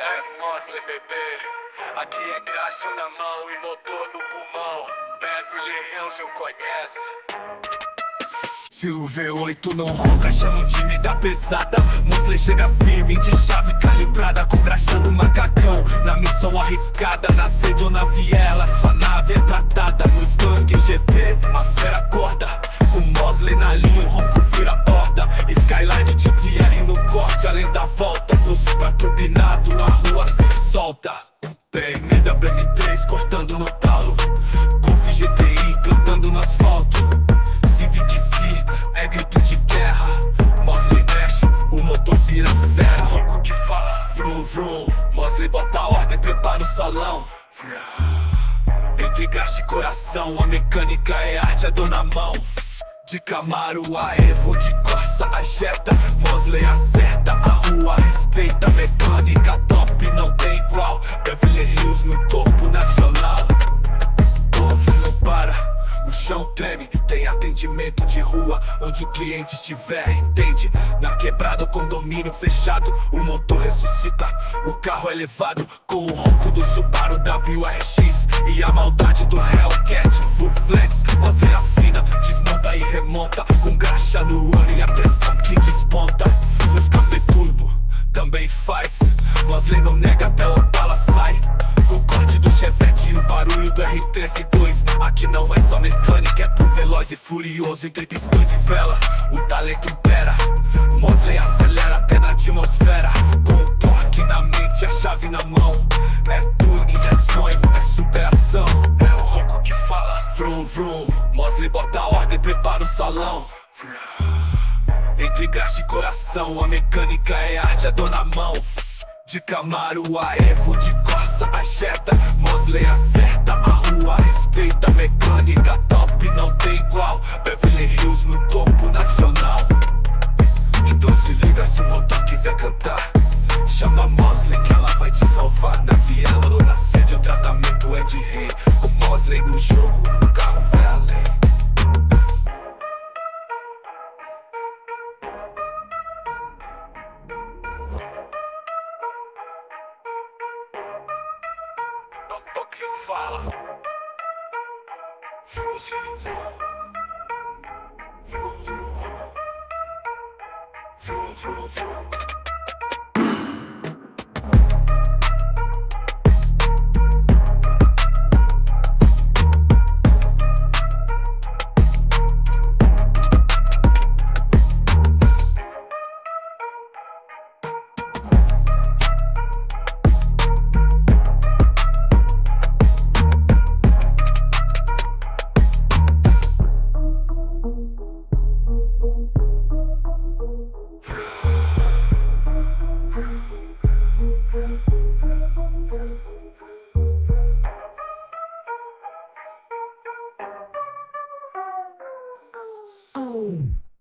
É Mosley, bebê. Aqui é graxa na mão e motor no pulmão. Beverly Hills, eu conhece. Se o V8 não ronca, chama o time da pesada. Mosley chega firme, de chave calibrada, com graxa no macacão. Na missão arriscada, na sede ou na viela, sua nave é tratada. No Stang GT, uma fera acorda. Com Mosley na linha, o ronco vira horda. Skyline de TR no corte, além da volta. Do super turbinado, a rua se solta. BMW M3 cortando no talo. Golf GTI plantando no asfalto. Civic C é grito de guerra. Mosley mexe, o motor vira ferro. Ronco que fala. Vrum vrum, Mosley bota a ordem, prepara o salão. Entre graxa e coração, a mecânica é arte, a dor na mão. De Camaro a Evo, de Corsa a Jetta, Mosley acerta, a rua respeita. Mecânica top, não tem igual. Beverly Hills no topo nacional. Mosley não para, o chão treme. Tem atendimento de rua, onde o cliente estiver, entende? Na quebrada, o condomínio fechado, o motor ressuscita. O carro é levado com o ronco do Subaru WRX e a maldade do Hellcat Full Flex. Mosley afina, desmonta e remonta, com graxa no ano e a pressão que desponta. Os escape turbo também faz, Mosley não nega, até o bala sai. Com corte do Chevette e o barulho do R32. Aqui não é só mecânica, é por veloz e furioso. Entre pistões e vela, o talento impera. Mosley acelera até na atmosfera. Com o torque na mente, a chave na mão. É tuning, é sonho, é superação. É o ronco que fala. Vrum vrum, Mosley bota a ordem, prepara o salão. Entre graxa e coração, a mecânica é arte, a dor na mão. De Camaro a Evo, de Corsa a Jetta, Mosley acerta, a rua respeita. Mecânica top, não tem igual. Beverly Hills no topo nacional. Então se liga, se o motor quiser cantar, chama Mosley que ela vai te salvar. Na viela ou na sede, o tratamento é de rei. Com Mosley no jogo, o carro vai além. Ronco que fala. Oh.